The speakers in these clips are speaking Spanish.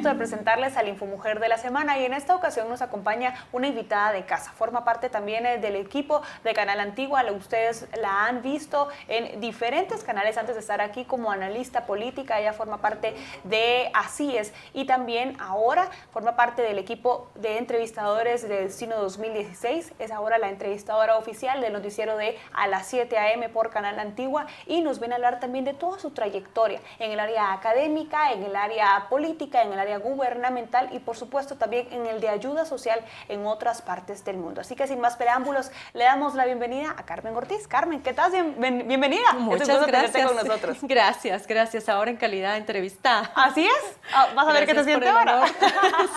momento de presentarles a la Infomujer de la semana y en esta ocasión nos acompaña una invitada de casa. Forma parte también del equipo de Canal Antigua. Ustedes la han visto en diferentes canales antes de estar aquí como analista política. Ella forma parte de Así Es y también ahora forma parte del equipo de entrevistadores de Destino 2016. Es ahora la entrevistadora oficial del noticiero de A las 7 a.m. por Canal Antigua y nos viene a hablar también de toda su trayectoria en el área académica, en el área política, en el área gubernamental y por supuesto también en el de ayuda social en otras partes del mundo. Así que sin más preámbulos, le damos la bienvenida a Carmen Ortiz. Carmen, ¿qué tal? Bienvenida. Muchas gracias. Con nosotros. Gracias. Ahora en calidad de entrevistada. ¿Así es? Vas a ver qué te siente ahora.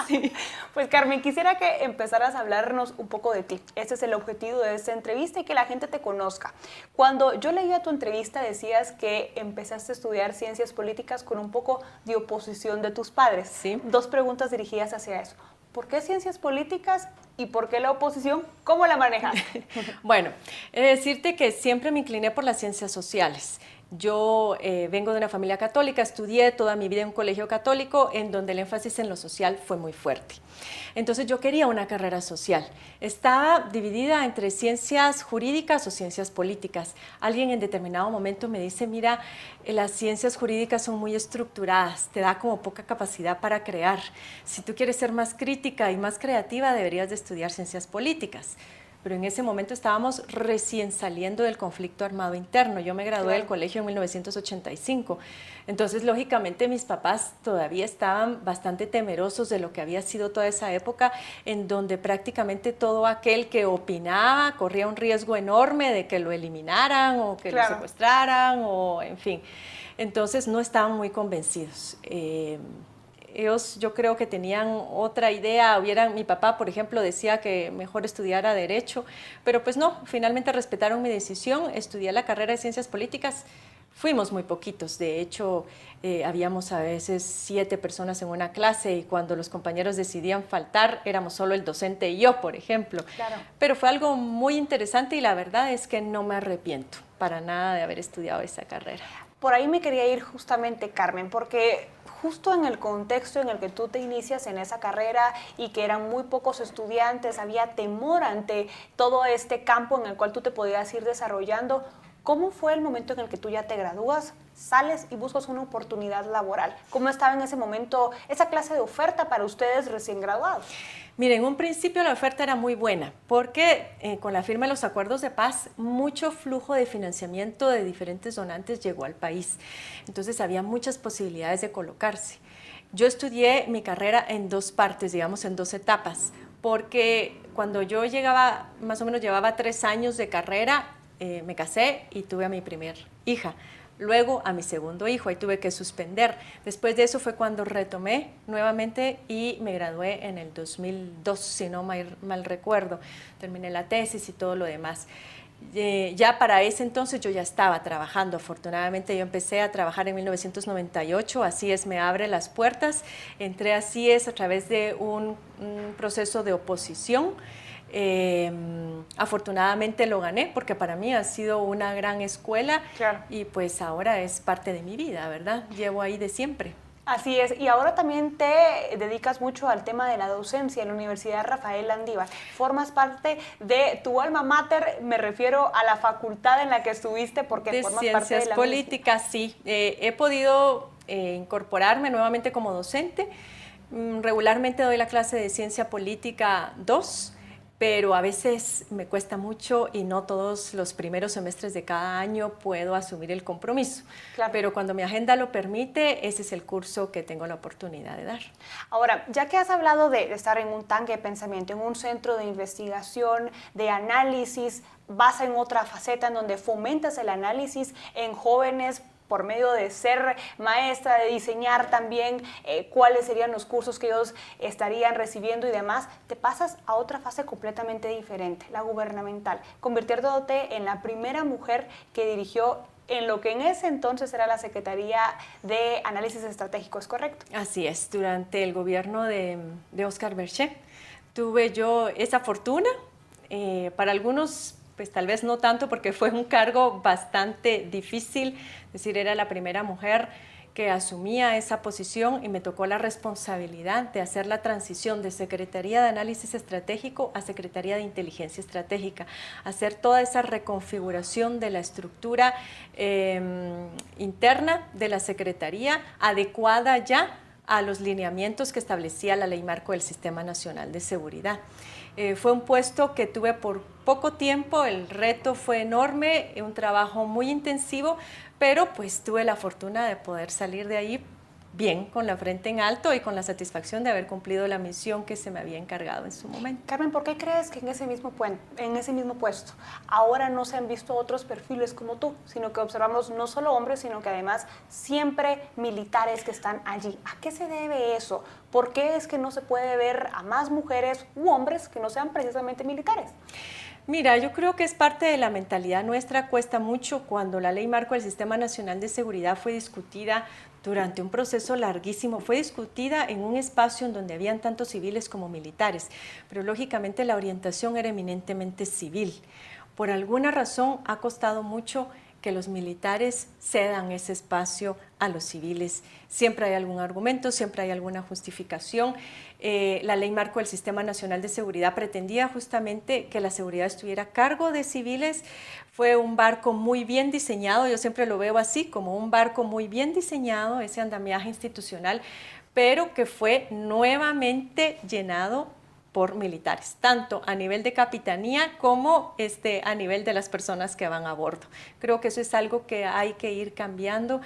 Sí. Pues Carmen, quisiera que empezaras a hablarnos un poco de ti. Ese es el objetivo de esta entrevista y que la gente te conozca. Cuando yo leía tu entrevista decías que empezaste a estudiar ciencias políticas con un poco de oposición de tus padres. Sí. Dos preguntas dirigidas hacia eso. ¿Por qué ciencias políticas y por qué la oposición? ¿Cómo la manejas? Bueno, he de decirte que siempre me incliné por las ciencias sociales. Yo vengo de una familia católica, estudié toda mi vida en un colegio católico en donde el énfasis en lo social fue muy fuerte. Entonces yo quería una carrera social. Estaba dividida entre ciencias jurídicas o ciencias políticas. Alguien en determinado momento me dice, mira, las ciencias jurídicas son muy estructuradas, te da como poca capacidad para crear. Si tú quieres ser más crítica y más creativa, deberías de estudiar ciencias políticas. Pero en ese momento estábamos recién saliendo del conflicto armado interno. Yo me gradué del colegio en 1985. Entonces, lógicamente, mis papás todavía estaban bastante temerosos de lo que había sido toda esa época en donde prácticamente todo aquel que opinaba corría un riesgo enorme de que lo eliminaran o que lo secuestraran o en fin. Entonces, no estaban muy convencidos. Ellos yo creo que tenían otra idea, mi papá por ejemplo decía que mejor estudiara Derecho, pero pues no, finalmente respetaron mi decisión, estudié la carrera de Ciencias Políticas, fuimos muy poquitos, de hecho habíamos a veces 7 personas en una clase y cuando los compañeros decidían faltar éramos solo el docente y yo, por ejemplo. Claro. Pero fue algo muy interesante y la verdad es que no me arrepiento para nada de haber estudiado esa carrera. Por ahí me quería ir justamente, Carmen, porque justo en el contexto en el que tú te inicias en esa carrera y que eran muy pocos estudiantes, había temor ante todo este campo en el cual tú te podías ir desarrollando. ¿Cómo fue el momento en el que tú ya te gradúas, sales y buscas una oportunidad laboral? ¿Cómo estaba en ese momento esa clase de oferta para ustedes recién graduados? Miren, en un principio la oferta era muy buena porque con la firma de los acuerdos de paz mucho flujo de financiamiento de diferentes donantes llegó al país. Entonces había muchas posibilidades de colocarse. Yo estudié mi carrera en 2 partes, digamos en 2 etapas, porque cuando yo llegaba, más o menos llevaba 3 años de carrera, me casé y tuve a mi primer hija. Luego a mi segundo hijo, ahí tuve que suspender. Después de eso fue cuando retomé nuevamente y me gradué en el 2002, si no mal recuerdo. Terminé la tesis y todo lo demás. Ya para ese entonces yo ya estaba trabajando. Afortunadamente yo empecé a trabajar en 1998, Así Es me abre las puertas. Entré a Así Es a través de un proceso de oposición. Afortunadamente lo gané porque para mí ha sido una gran escuela. Claro. Y pues ahora es parte de mi vida, ¿verdad? Llevo ahí de siempre. Así es, y ahora también te dedicas mucho al tema de la docencia en la Universidad Rafael Landívar. Formas parte de tu alma mater, me refiero a la facultad en la que estuviste porque de formas ciencias parte de la políticas, sí. He podido incorporarme nuevamente como docente. Regularmente doy la clase de Ciencia Política 2, pero a veces me cuesta mucho y no todos los primeros semestres de cada año puedo asumir el compromiso. Claro. Pero cuando mi agenda lo permite, ese es el curso que tengo la oportunidad de dar. Ahora, ya que has hablado de estar en un tanque de pensamiento, en un centro de investigación, de análisis, vas en otra faceta en donde fomentas el análisis en jóvenes por medio de ser maestra, de diseñar también cuáles serían los cursos que ellos estarían recibiendo y demás, te pasas a otra fase completamente diferente, la gubernamental, convirtiéndote en la primera mujer que dirigió en lo que en ese entonces era la Secretaría de Análisis Estratégico, ¿es correcto? Así es, durante el gobierno de Óscar Berché tuve yo esa fortuna, para algunos pues tal vez no tanto porque fue un cargo bastante difícil, es decir, era la primera mujer que asumía esa posición y me tocó la responsabilidad de hacer la transición de Secretaría de Análisis Estratégico a Secretaría de Inteligencia Estratégica, hacer toda esa reconfiguración de la estructura interna de la Secretaría, adecuada ya a los lineamientos que establecía la Ley Marco del Sistema Nacional de Seguridad. Fue un puesto que tuve por poco tiempo, el reto fue enorme, un trabajo muy intensivo, pero pues tuve la fortuna de poder salir de ahí bien, con la frente en alto y con la satisfacción de haber cumplido la misión que se me había encargado en su momento. Carmen, ¿por qué crees que en ese mismo puesto ahora no se han visto otros perfiles como tú, sino que observamos no solo hombres, sino que además siempre militares que están allí? ¿A qué se debe eso? ¿Por qué es que no se puede ver a más mujeres u hombres que no sean precisamente militares? Mira, yo creo que es parte de la mentalidad nuestra, cuesta mucho. Cuando la Ley Marco del Sistema Nacional de Seguridad fue discutida durante un proceso larguísimo, fue discutida en un espacio en donde habían tanto civiles como militares, pero lógicamente la orientación era eminentemente civil. Por alguna razón ha costado mucho que los militares cedan ese espacio a los civiles. Siempre hay algún argumento, siempre hay alguna justificación. La Ley Marco del Sistema Nacional de Seguridad pretendía justamente que la seguridad estuviera a cargo de civiles. Fue un barco muy bien diseñado, yo siempre lo veo así, como un barco muy bien diseñado, ese andamiaje institucional, pero que fue nuevamente llenado por militares, tanto a nivel de capitanía como a nivel de las personas que van a bordo. Creo que eso es algo que hay que ir cambiando,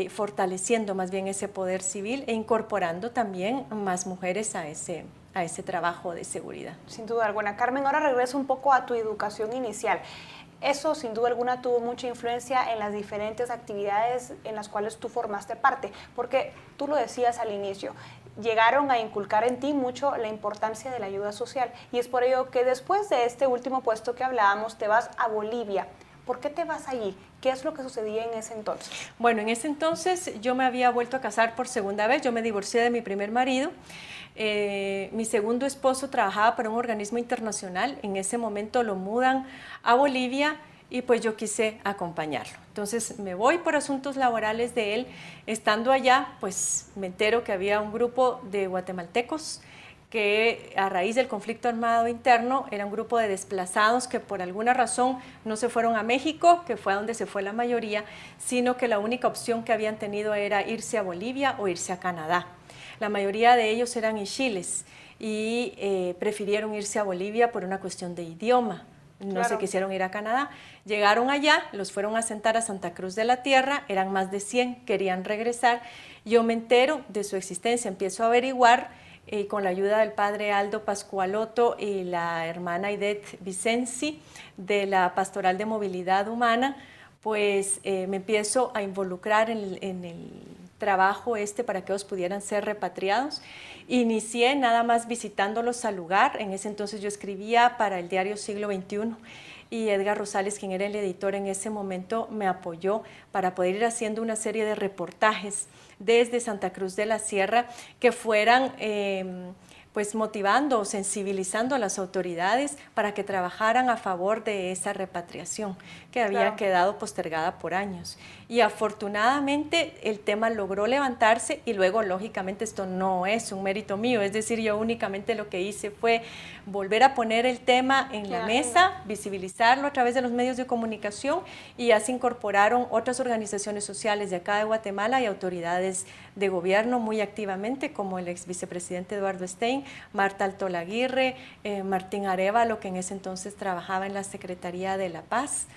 fortaleciendo más bien ese poder civil e incorporando también más mujeres a ese trabajo de seguridad. Sin duda alguna. Carmen, ahora regreso un poco a tu educación inicial. Eso sin duda alguna tuvo mucha influencia en las diferentes actividades en las cuales tú formaste parte, porque tú lo decías al inicio, llegaron a inculcar en ti mucho la importancia de la ayuda social y es por ello que después de este último puesto que hablábamos te vas a Bolivia. ¿Por qué te vas allí? ¿Qué es lo que sucedía en ese entonces? Bueno, en ese entonces yo me había vuelto a casar por segunda vez, yo me divorcié de mi primer marido. Mi segundo esposo trabajaba para un organismo internacional, en ese momento lo mudan a Bolivia y pues yo quise acompañarlo. Entonces me voy por asuntos laborales de él. Estando allá, pues me entero que había un grupo de guatemaltecos que a raíz del conflicto armado interno era un grupo de desplazados que por alguna razón no se fueron a México, que fue a donde se fue la mayoría, sino que la única opción que habían tenido era irse a Bolivia o irse a Canadá. La mayoría de ellos eran ishiles y prefirieron irse a Bolivia por una cuestión de idioma. No se quisieron ir a Canadá. Llegaron allá, los fueron a sentar a Santa Cruz de la Tierra, eran más de 100, querían regresar. Yo me entero de su existencia, empiezo a averiguar con la ayuda del padre Aldo Pascualoto y la hermana Idet Vicenzi de la Pastoral de Movilidad Humana, pues me empiezo a involucrar en el trabajo para que ellos pudieran ser repatriados. Inicié nada más visitándolos al lugar. En ese entonces yo escribía para el diario Siglo XXI y Edgar Rosales, quien era el editor en ese momento, me apoyó para poder ir haciendo una serie de reportajes desde Santa Cruz de la Sierra que fueran pues motivando o sensibilizando a las autoridades para que trabajaran a favor de esa repatriación que había quedado postergada por años. Y afortunadamente el tema logró levantarse y luego lógicamente esto no es un mérito mío, es decir, yo únicamente lo que hice fue volver a poner el tema en la mesa, visibilizarlo a través de los medios de comunicación y ya se incorporaron otras organizaciones sociales de acá de Guatemala y autoridades de gobierno muy activamente, como el ex vicepresidente Eduardo Stein, Marta Altolaguirre, Martín Arévalo, que en ese entonces trabajaba en la Secretaría de la Paz.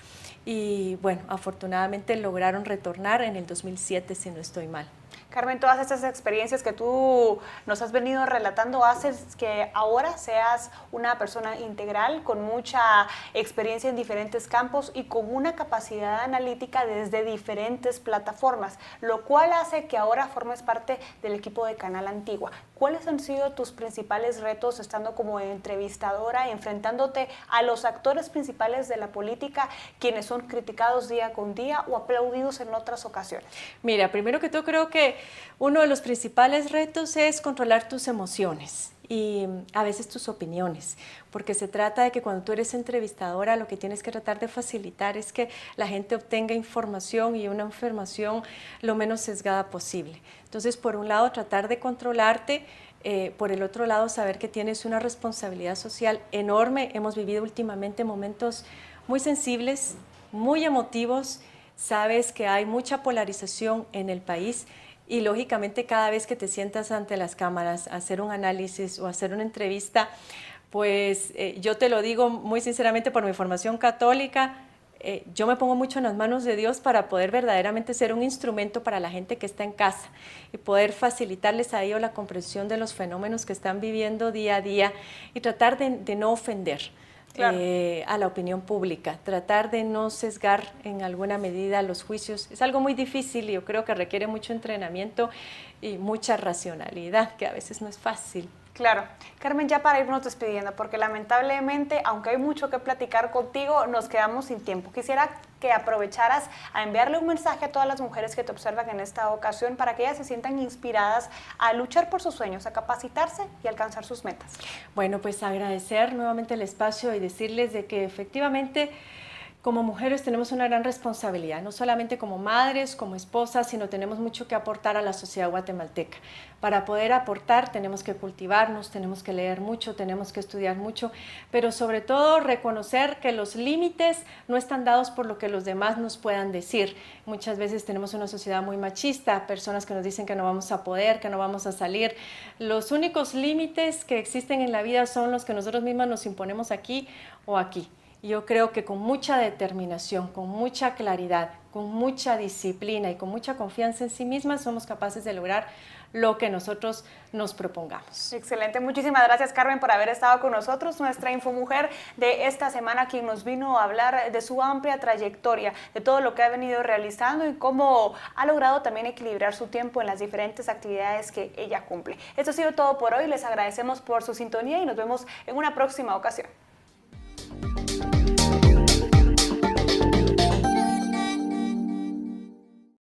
Y bueno, afortunadamente lograron retornar en el 2007, si no estoy mal. Carmen, todas estas experiencias que tú nos has venido relatando hacen que ahora seas una persona integral con mucha experiencia en diferentes campos y con una capacidad analítica desde diferentes plataformas, lo cual hace que ahora formes parte del equipo de Canal Antigua. ¿Cuáles han sido tus principales retos estando como entrevistadora, enfrentándote a los actores principales de la política, quienes son criticados día con día o aplaudidos en otras ocasiones? Mira, primero que todo creo que uno de los principales retos es controlar tus emociones y a veces tus opiniones, porque se trata de que cuando tú eres entrevistadora lo que tienes que tratar de facilitar es que la gente obtenga información y una información lo menos sesgada posible. Entonces, por un lado, tratar de controlarte, por el otro lado, saber que tienes una responsabilidad social enorme. Hemos vivido últimamente momentos muy sensibles, muy emotivos, sabes que hay mucha polarización en el país. Y lógicamente cada vez que te sientas ante las cámaras a hacer un análisis o hacer una entrevista, pues yo te lo digo muy sinceramente por mi formación católica, yo me pongo mucho en las manos de Dios para poder verdaderamente ser un instrumento para la gente que está en casa y poder facilitarles a ellos la comprensión de los fenómenos que están viviendo día a día y tratar de no ofender. Claro. A la opinión pública, tratar de no sesgar en alguna medida los juicios. Es algo muy difícil y yo creo que requiere mucho entrenamiento y mucha racionalidad, que a veces no es fácil. Claro. Carmen, ya para irnos despidiendo, porque lamentablemente, aunque hay mucho que platicar contigo, nos quedamos sin tiempo. Quisiera que aprovecharas a enviarle un mensaje a todas las mujeres que te observan en esta ocasión para que ellas se sientan inspiradas a luchar por sus sueños, a capacitarse y alcanzar sus metas. Bueno, pues agradecer nuevamente el espacio y decirles de que efectivamente como mujeres tenemos una gran responsabilidad, no solamente como madres, como esposas, sino tenemos mucho que aportar a la sociedad guatemalteca. Para poder aportar tenemos que cultivarnos, tenemos que leer mucho, tenemos que estudiar mucho, pero sobre todo reconocer que los límites no están dados por lo que los demás nos puedan decir. Muchas veces tenemos una sociedad muy machista, personas que nos dicen que no vamos a poder, que no vamos a salir. Los únicos límites que existen en la vida son los que nosotros mismos nos imponemos aquí o aquí. Yo creo que con mucha determinación, con mucha claridad, con mucha disciplina y con mucha confianza en sí mismas somos capaces de lograr lo que nosotros nos propongamos. Excelente, muchísimas gracias Carmen por haber estado con nosotros, nuestra infomujer de esta semana, quien nos vino a hablar de su amplia trayectoria, de todo lo que ha venido realizando y cómo ha logrado también equilibrar su tiempo en las diferentes actividades que ella cumple. Esto ha sido todo por hoy, les agradecemos por su sintonía y nos vemos en una próxima ocasión.